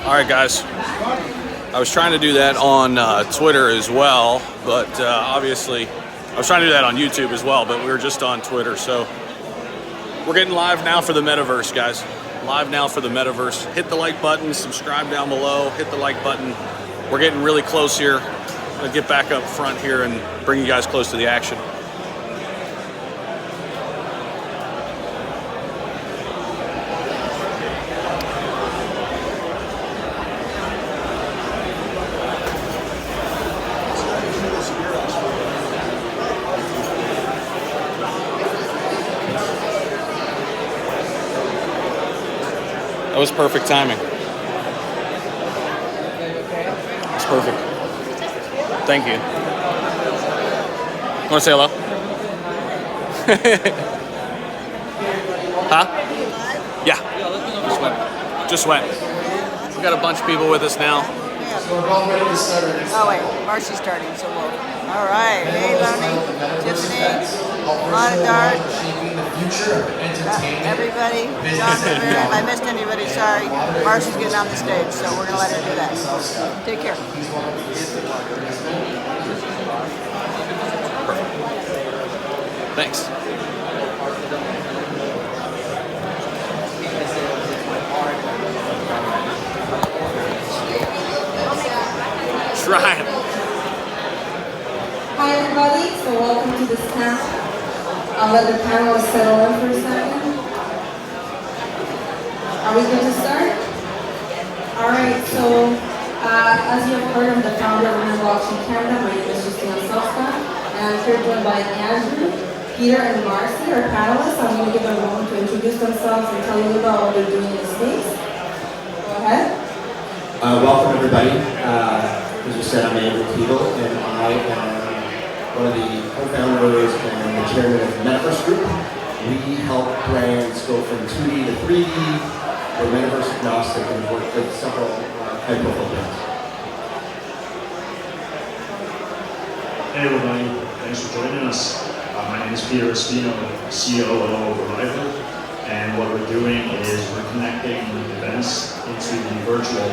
All right, guys. I was trying to do that on Twitter as well, but obviously I was trying to do that on YouTube as well, but we were just on Twitter. So we're getting live now for the Metaverse, guys. Live now for the Metaverse. Hit the like button, subscribe down below, hit the like button. We're getting really close here. I'm gonna get back up front here and bring you guys close to the action. That was perfect timing. It's perfect. Thank you. Want to say hello? Huh? Yeah. Just went. We got a bunch of people with us now. Oh wait, Marcy's starting, so we'll. All right. Hey, Lonnie, Tiffany, Lana Dart, everybody, John River. If I missed anybody, sorry. Marcy's getting on the stage, so we're gonna let her do that. Take care. Thanks. Trying. Hi everybody, so welcome to this camp. I'll let the panel settle in for a second. Are we good to start? Alright, so as you have heard, I'm the founder of Women Blockchain Canada. My name is Justina Soska, and I'm here joined by Andrew, Peter, and Marcy, our panelists. I'm going to give them a moment to introduce themselves and tell you about what they're doing in the space. Go ahead. Welcome everybody. As you said, I'm Andrew Kegel, and I am one of the co-founders and the chairman of the Metaverse Group. We help brands go from 2D to 3D. We're Metaverse agnostic and work with several high-profile brands. Hey everybody, thanks for joining us. My name is Peter Espino, COO of Arrival, and what we're doing is we're connecting events into the virtual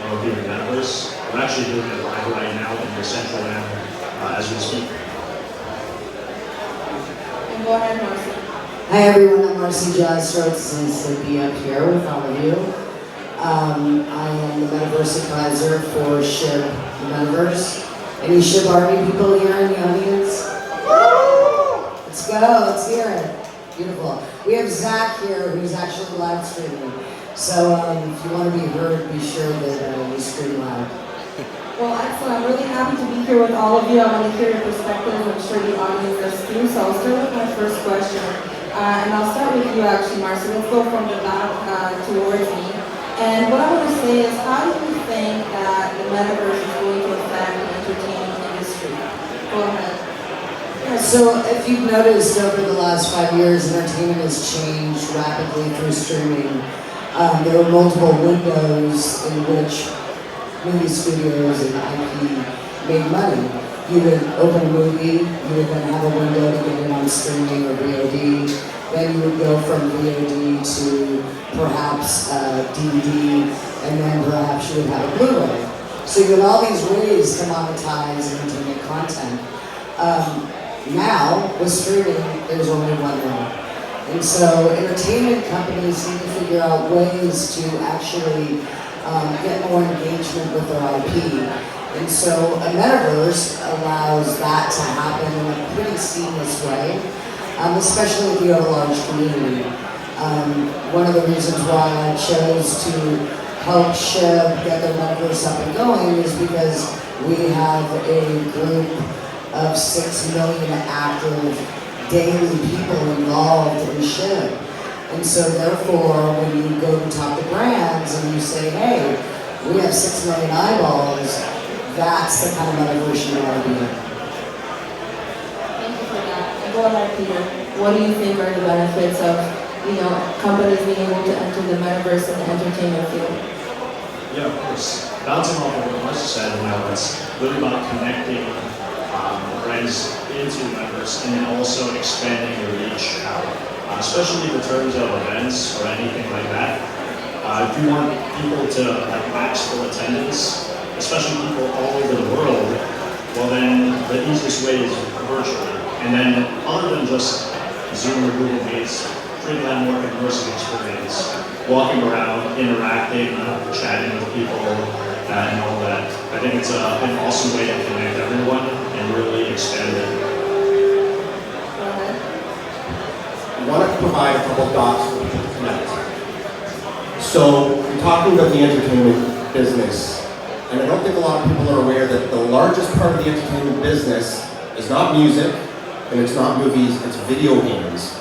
VR Metaverse. We're actually doing it live right now in the central end as we speak. And go ahead, Marcy. Hi everyone, I'm Marcy Jastrow. It's nice to be up here with all of you. I am the Metaverse advisor for SHIBA Metaverse. Any SHIBA Army people here in the audience? Let's go, let's hear it. Beautiful. We have Zach here who's actually live streaming. So if you want to be heard, be sure that you stream loud. Well, excellent. I'm really happy to be here with all of you. I want to hear your perspectives. I'm sure the audience does too. So I'll start with my first question. And I'll start with you actually, Marcy. Let's go from the back towards me. And what I want to say is, how do you think that the Metaverse is going to affect the entertainment industry? Go ahead. So if you've noticed over the last 5 years, entertainment has changed rapidly through streaming. There are multiple windows in which movie studios and IP made money. You would open a movie, you would then have a window to get it on streaming or VOD. Then you would go from VOD to perhaps DVD, and then perhaps you would have a Blu-ray. So you had all these ways to monetize entertainment content. Now, with streaming, there's only one way. And so entertainment companies need to figure out ways to actually get more engagement with their IP. And so a metaverse allows that to happen in a pretty seamless way, especially if you have a large community. One of the reasons why I chose to help SHIB get their metaverse up and going is because we have a group of 6 million active daily people involved in SHIB. And so therefore, when you go to talk to brands and you say, hey, we have 6 million eyeballs, that's the kind of metaverse you want to be in. Thank you for that. And go ahead, Peter. What do you think are the benefits of, companies being able to enter the metaverse and the entertainment field? Yeah, of course. Bouncing off of what Marcy said, it's really about connecting brands into the metaverse and then also expanding your reach out. especially in terms of events or anything like that. If you want people to have max full attendance, especially people all over the world, well then the easiest way is virtually. And then other than just Zoom or Google Meets, treat that more immersive experience. Walking around, interacting, chatting with people, and all that. I think it's an awesome way to connect everyone and really expand it. I want to provide a couple dots for people to connect. So, we're talking about the entertainment business, and I don't think a lot of people are aware that the largest part of the entertainment business is not music, and it's not movies, it's video games.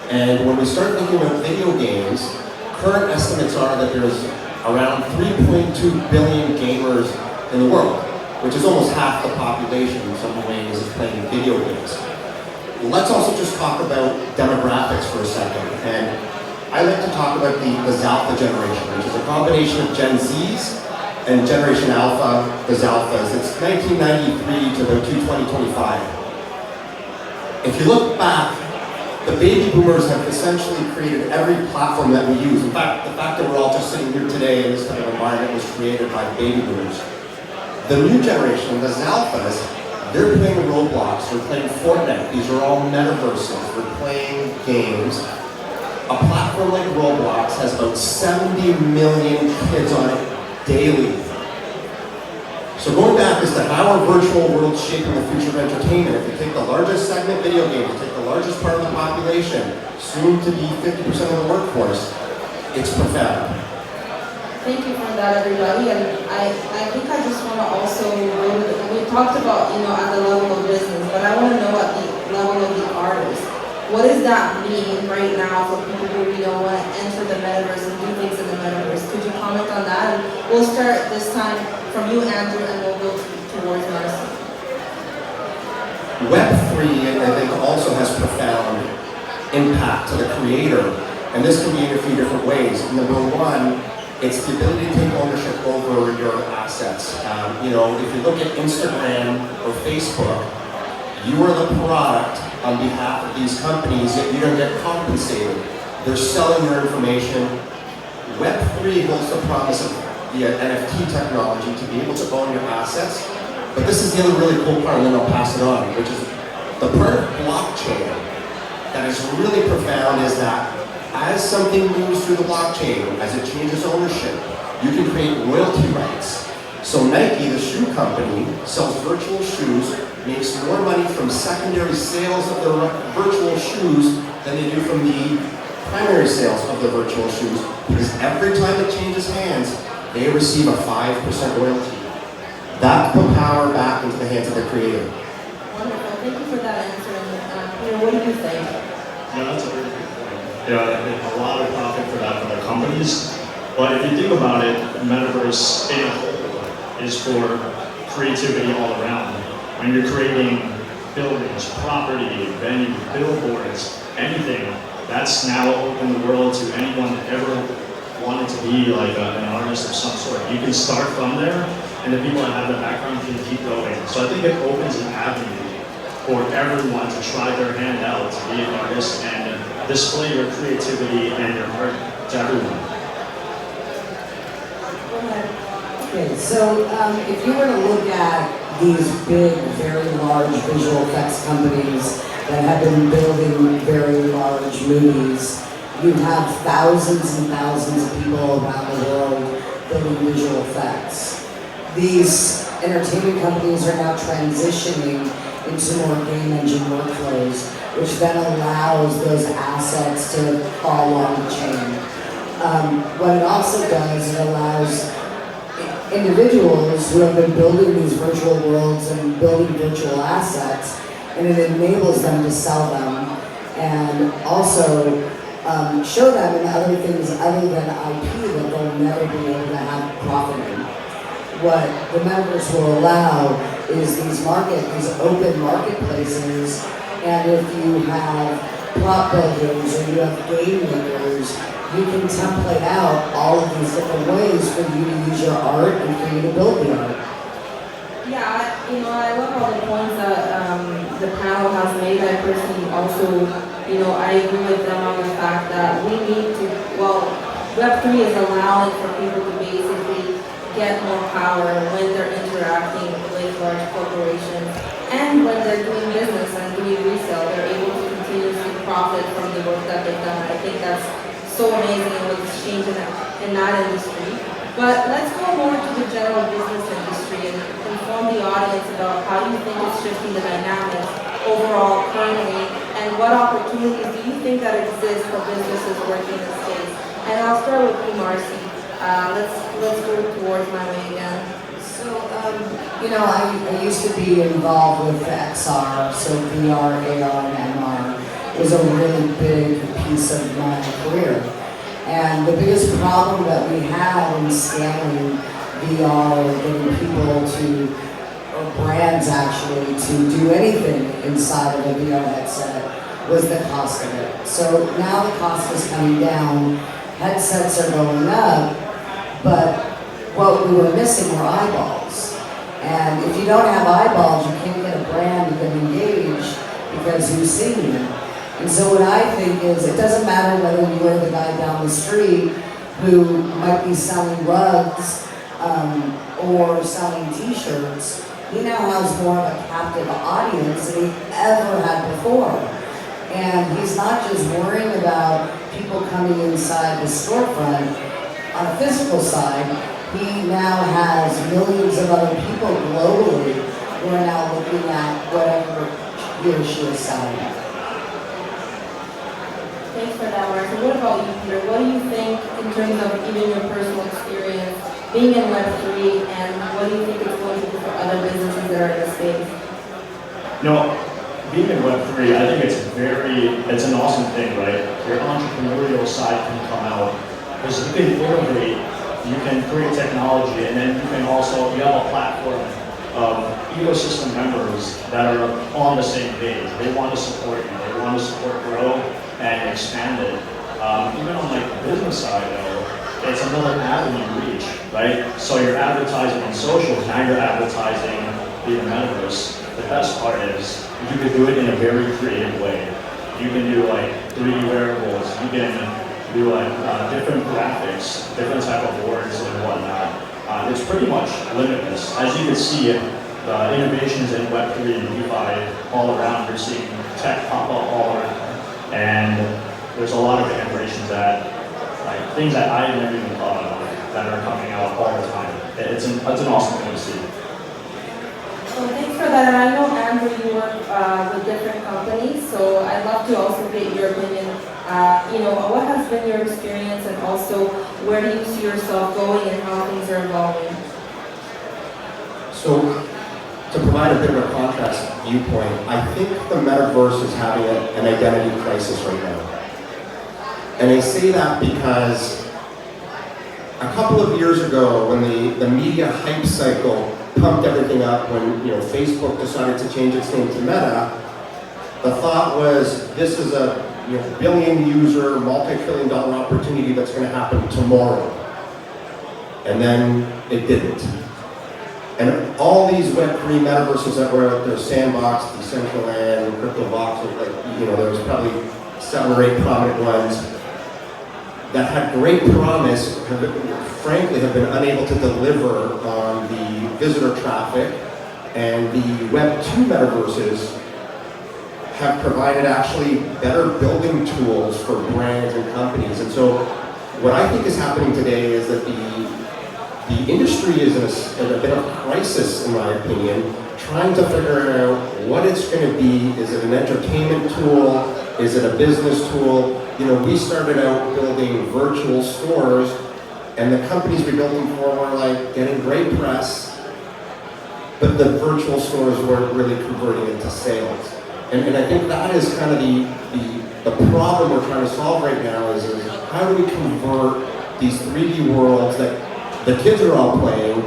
And when we start thinking about video games, current estimates are that there's around 3.2 billion gamers in the world, which is almost half the population in some ways is playing video games. Let's also just talk about demographics for a second. And I like to talk about the Zalpha generation, which is a combination of Gen Zs and Generation Alpha, the Zalphas. It's 1993 to about 2025. If you look back, the baby boomers have essentially created every platform that we use. In fact, the fact that we're all just sitting here today in this kind of environment was created by baby boomers. The new generation, the Zalphas, they're playing Roblox, they're playing Fortnite. These are all metaverses, they're playing games. A platform like Roblox has about 70 million kids on it daily. So going back as to how our virtual world is shaping the future of entertainment, if you take the largest segment, video games, you take the largest part of the population, soon to be 50% of the workforce, it's profound. Thank you for that, everybody. And I think I just want to also, we talked about, at the level of business, but I want to know at the level of the artist. What does that mean right now for people who want to enter the metaverse and do things in the metaverse? Could you comment on that? And we'll start this time from you, Andrew, and we'll go towards Marcy. Web3, I think, also has profound impact to the creator, and this can be in a few different ways. Number one, it's the ability to take ownership over your assets. If you look at Instagram or Facebook, you are the product on behalf of these companies, yet you don't get compensated. They're selling your information. Web3 holds the promise of the NFT technology to be able to own your assets. But this is the other really cool part, and then I'll pass it on, which is the part of blockchain that is really profound is that as something moves through the blockchain, as it changes ownership, you can create royalty rights. So Nike, the shoe company, sells virtual shoes, makes more money from secondary sales of their virtual shoes than they do from the primary sales of their virtual shoes, because every time it changes hands, they receive a 5% royalty. That put power back into the hands of the creator. Wonderful. Thank you for that answer. Peter, what do you think? Yeah, that's a really good point. A lot of profit for that for the companies. But if you think about it, Metaverse in a whole is for creativity all around. When you're creating buildings, property, venues, billboards, anything, that's now open the world to anyone that ever wanted to be like an artist of some sort. You can start from there, and the people that have the background can keep going. So I think it opens an avenue for everyone to try their hand out to be an artist and display your creativity and your art to everyone. Okay, so if you were to look at these big, very large visual effects companies that have been building very large movies, you have thousands and thousands of people around the world building visual effects. These entertainment companies are now transitioning into more game engine workflows, which then allows those assets to fall along the chain. What it also does, it allows individuals who have been building these virtual worlds and building virtual assets, and it enables them to sell them and also show them in other things other than IP that they'll never be able to have profit in. What the Metaverse will allow is these open marketplaces, and if you have prop builders or you have game makers, you can template out all of these different ways for you to use your art and for you to build the art. Yeah, I love all the points that the panel has made. I personally also, I agree with them on the fact that we need to, well, Web3 is allowing for people to basically get more power when they're interacting with large corporations and when they're doing business and doing resale, they're able to continuously profit from the work that they've done. I think that's so amazing and what's changing in that industry. But let's go more to the general business industry and inform the audience about how you think it's shifting the dynamics overall currently and what opportunities do you think that exist for businesses working in the space. And I'll start with you, Marcy. Let's go towards my way again. So, I used to be involved with XR, so VR, AR, and MR was a really big piece of my career. And the biggest problem that we had in scaling VR, getting people to, or brands actually, to do anything inside of a VR headset was the cost of it. So now the cost is coming down, headsets are going up, but what we were missing were eyeballs. And if you don't have eyeballs, you can't get a brand to get engaged because you've seen them. And so what I think is it doesn't matter whether you're the guy down the street who might be selling rugs or selling t-shirts. He now has more of a captive audience than he ever had before. And he's not just worrying about people coming inside the storefront on a physical side. He now has millions of other people globally who are now looking at whatever he or she is selling. Thanks for that, Marcy. What about you, Peter? What do you think in terms of even your personal experience being in Web3 and what do you think it's going to do for other businesses that are in the space? Being in Web3, I think it's an awesome thing, right? Your entrepreneurial side can come out because you can innovate, you can create technology, and then you have a platform of ecosystem members that are on the same page. They want to support you, they want to support grow and expand it. Even on the business side though, it's another avenue to reach, right? So you're advertising on socials, now you're advertising via Metaverse. The best part is you can do it in a very creative way. You can do 3D wearables, you can do different graphics, different type of boards and whatnot. It's pretty much limitless. As you can see, the innovations in Web3 and DeFi all around, you're seeing tech pop up all around. And there's a lot of integrations that, things that I never even thought of that are coming out all the time. It's an awesome thing to see. Well, thanks for that. And I know, Andrew, you work with different companies, so I'd love to also get your opinion. What has been your experience and also where do you see yourself going and how things are evolving? So, to provide a bit of a contrast viewpoint, I think the Metaverse is having an identity crisis right now. And I say that because a couple of years ago, when the media hype cycle pumped everything up, when Facebook decided to change its name to Meta, the thought was this is a billion user, multi-trillion dollar opportunity that's going to happen tomorrow. And then it didn't. And all these Web3 metaverses that were out there, Sandbox, Decentraland, CryptoVox, there was probably 7 or 8 prominent ones that had great promise, frankly have been unable to deliver on the visitor traffic, and the Web2 metaverses have provided actually better building tools for brands and companies. And so what I think is happening today is that the industry is in a bit of crisis, in my opinion, trying to figure out what it's going to be. Is it an entertainment tool? Is it a business tool? We started out building virtual stores, and the companies we built them for were getting great press, but the virtual stores weren't really converting into sales. And I think that is kind of the problem we're trying to solve right now is how do we convert these 3D worlds that the kids are all playing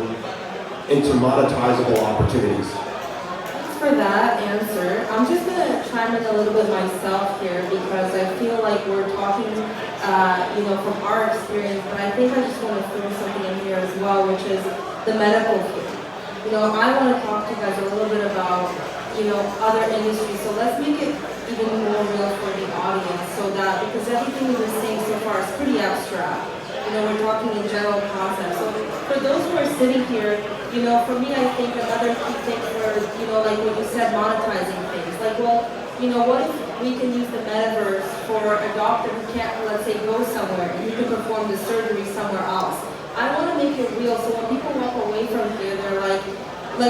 into monetizable opportunities. Thanks for that answer. I'm just going to chime in a little bit myself here because I feel like we're talking, from our experience, but I think I just want to throw something in here as well, which is the medical field. I want to talk to you guys a little bit about, other industries. So let's make it even more real for the audience, so that, because everything we've been saying so far is pretty abstract. We're talking in general concepts. So for those who are sitting here, for me, I think another key thing for, like what you said, monetizing things. Like, well, what if we can use the metaverse for a doctor who can't, let's say, go somewhere and he can perform the surgery somewhere else? I want to make it real, so when people walk away from here, they're like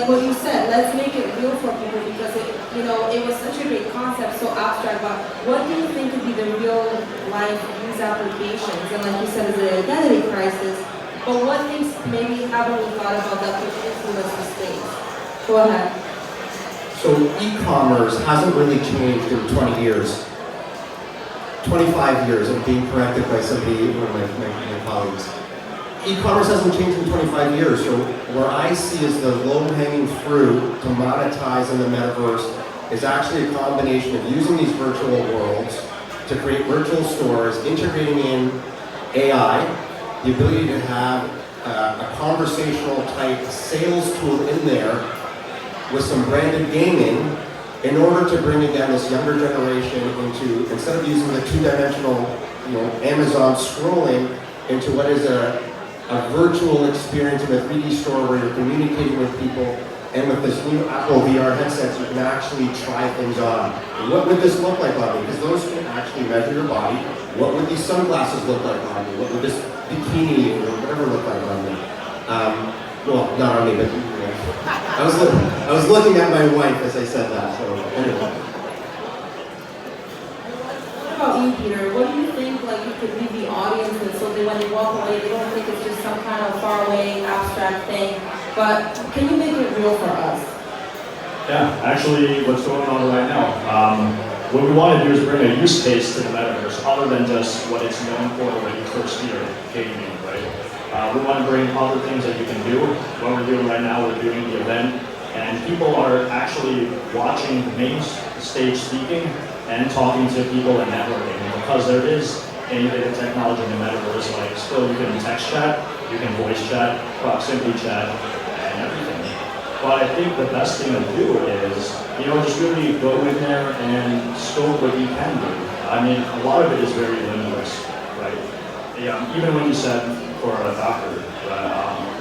what you said, let's make it real for people, because it was such a great concept, so abstract, but what do you think could be the real life use applications? And like you said, it's an identity crisis, but what things maybe haven't we thought about that could influence the space? Go ahead. So e-commerce hasn't really changed in 20 years. 25 years, I'm being corrected by somebody, one of my colleagues. E-commerce hasn't changed in 25 years, so where I see is the low-hanging fruit to monetize in the metaverse is actually a combination of using these virtual worlds to create virtual stores, integrating in AI, the ability to have a conversational type sales tool in there with some branded gaming in order to bring again this younger generation into, instead of using the two-dimensional, Amazon scrolling, into what is a virtual experience in a 3D store where you're communicating with people, and with this new Apple VR headsets, you can actually try things on. What would this look like on me? Because those can actually measure your body. What would these sunglasses look like on me? What would this bikini or whatever look like on me? Well, not on me, but I was looking at my wife as I said that. So anyway. What about you, Peter? What do you think, like, you could leave the audience with, so that when they walk away, they don't think it's just some kind of faraway, abstract thing, but can you make it real for us? Yeah, actually, what's going on right now. What we want to do is bring a use case to the metaverse, other than just what it's known for when you first hear gaming, right? We want to bring other things that you can do. What we're doing right now, we're doing the event, and people are actually watching the main stage speaking and talking to people and networking. And because there is innovative technology in the metaverse, like still you can text chat, you can voice chat, proximity chat, and everything. But I think the best thing to do is, just really go in there and scope what you can do. I mean, a lot of it is very limitless, right? Yeah, even when you said for a doctor,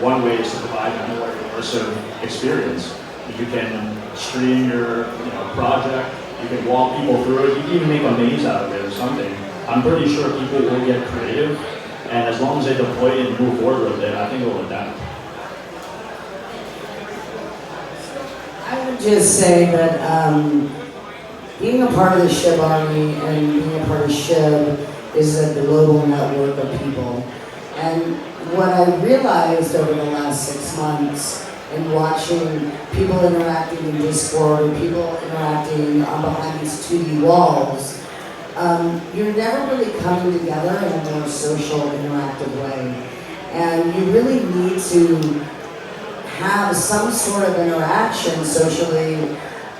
one way is to provide a more immersive experience. You can stream your project, you can walk people through it, you can even make a maze out of it or something. I'm pretty sure people will get creative, and as long as they deploy it and move forward with it, I think it will adapt. I would just say that being a part of the SHIB Army and being a part of SHIB is a global network of people. And what I realized over the last 6 months in watching people interacting in Discord or people interacting behind these 2D walls, you're never really coming together in a more social, interactive way. And you really need to have some sort of interaction socially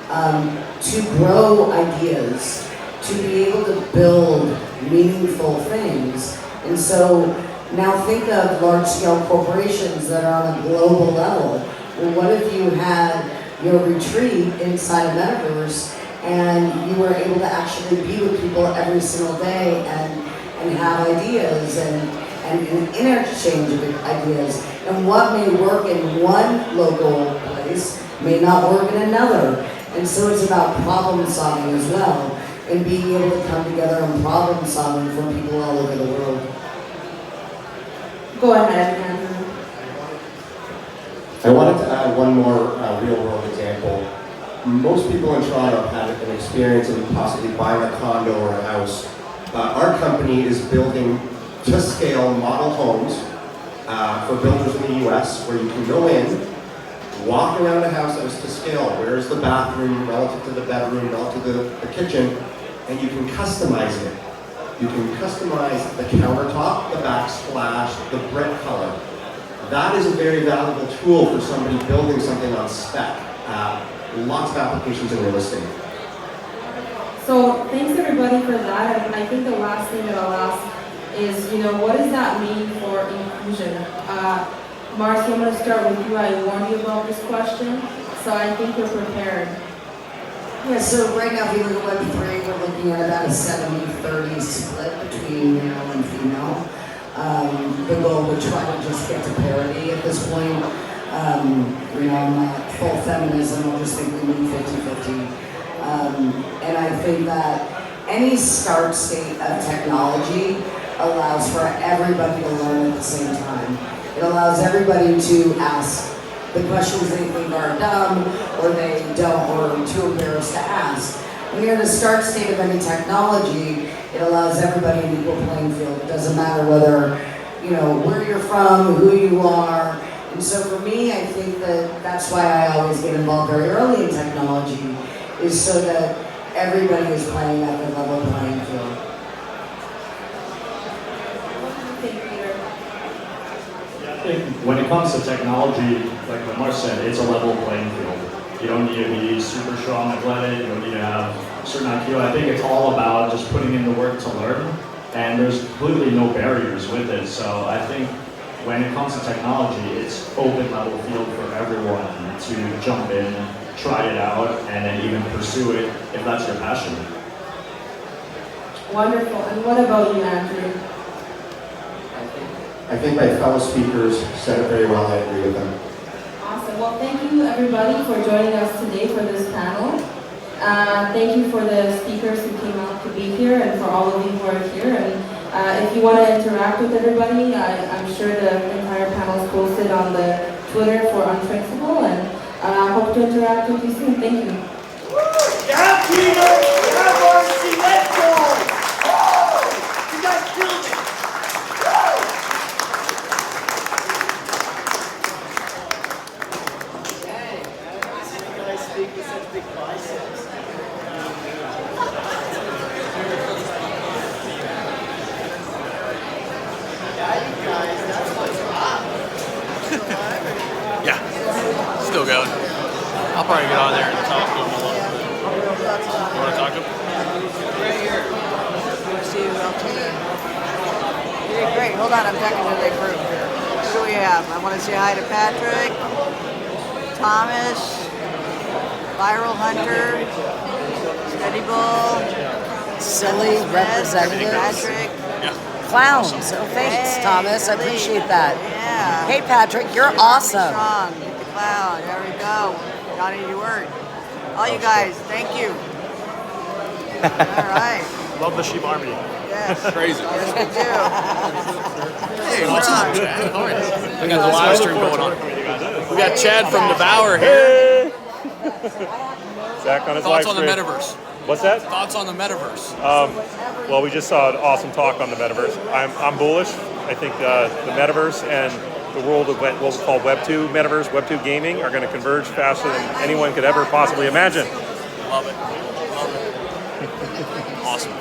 to grow ideas, to be able to build meaningful things. And so now think of large-scale corporations that are on a global level. Well, what if you had your retreat inside a metaverse and you were able to actually be with people every single day and have ideas and interchange of ideas? And what may work in one local place may not work in another. And so it's about problem solving as well, and being able to come together and problem solving from people all over the world. Go ahead, Andrew. I wanted to add one more real-world example. Most people in Toronto have had an experience of possibly buying a condo or a house. Our company is building to-scale model homes for builders in the US, where you can go in, walk around a house that is to scale. Where's the bathroom relative to the bedroom, relative to the kitchen, and you can customize it. You can customize the countertop, the backsplash, the brick color. That is a very valuable tool for somebody building something on spec. Lots of applications in real estate. So thanks everybody for that. And I think the last thing that I'll ask is, what does that mean for inclusion? Marcy, I'm going to start with you. I warned you about this question, so I think you're prepared. Yeah, so right now, if you look at Web3, we're looking at about a 70-30 split between male and female. The goal would try to just get to parity at this point. I'm not full feminism, I'll just think we need 50-50. And I think that any start state of technology allows for everybody to learn at the same time. It allows everybody to ask the questions they think are dumb or they don't or too embarrassed to ask. When you're in the start state of any technology, it allows everybody an equal playing field. It doesn't matter whether, where you're from, who you are. And so for me, I think that that's why I always get involved very early in technology, is so that everybody is playing at the level playing field. When it comes to technology, like what Mark said, it's a level playing field. You don't need to be super strong, athletic, you don't need to have a certain IQ. I think it's all about just putting in the work to learn, and there's completely no barriers with it. So I think when it comes to technology, it's open level field for everyone to jump in, try it out, and then even pursue it if that's your passion. Wonderful. And what about you, Andrew? I think my fellow speakers said it very well. I agree with them. Awesome. Well, thank you everybody for joining us today for this panel. Thank you for the speakers who came out to be here and for all of you who are here. And if you want to interact with everybody, I'm sure the entire panel is posted on the Twitter for Untraceable, and I hope to interact with you soon. Thank you. Yeah, Peter! Yeah, Marcy, let's go! You guys killed it! Speak with such big biceps. Yeah, you guys, that's what's up. Yeah, still going. I'll probably get on there and talk to him a little bit. You want to talk to him? Right here. See you, okay. You did great. Hold on, I'm talking to the group here. Who do we have? I want to say hi to Patrick, Thomas, Viral Hunter, Steady Bull, Silly representatives. Patrick. Yeah. Clowns. Oh, thanks, Hey, Thomas. I appreciate that. Yeah. Hey, Patrick, you're awesome. Strong. Get the clown. There we go. Johnny, your word. All you guys, thank you. All right. Love the SHIBA Army. Yes. Crazy. Yes, we do. Hey, what's up, Chad? How are you? We got the live stream going on. We got Chad from Devour here. Zach on his Thoughts live on the stream. Metaverse? What's that? Thoughts on the Metaverse? Well, we just saw an awesome talk on the Metaverse. I'm bullish. I think the Metaverse and the world of what we call Web 2 Metaverse, Web 2 gaming are going to converge faster than anyone could ever possibly imagine. Love it. Love it. Awesome.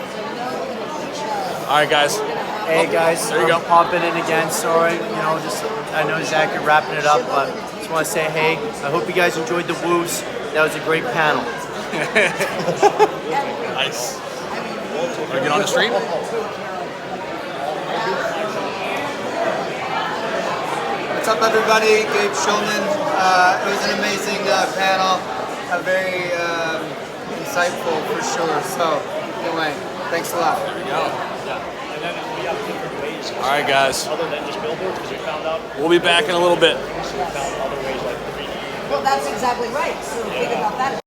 All right, guys. Hey guys, There you go. Popping in again. Sorry, I know Zach, you're wrapping it up, but just want to say hey. I hope you guys enjoyed the woos. That was a great panel. Nice. Want to get on the stream? What's up, everybody? Gabe Schulman. It was an amazing panel, very insightful for sure. So, anyway, thanks a lot. There we go. And then we have different ways. All right, guys. Other than just billboards, because we found out We'll be back in a little bit. we found other ways like 3D. Well, that's exactly right. So think about that.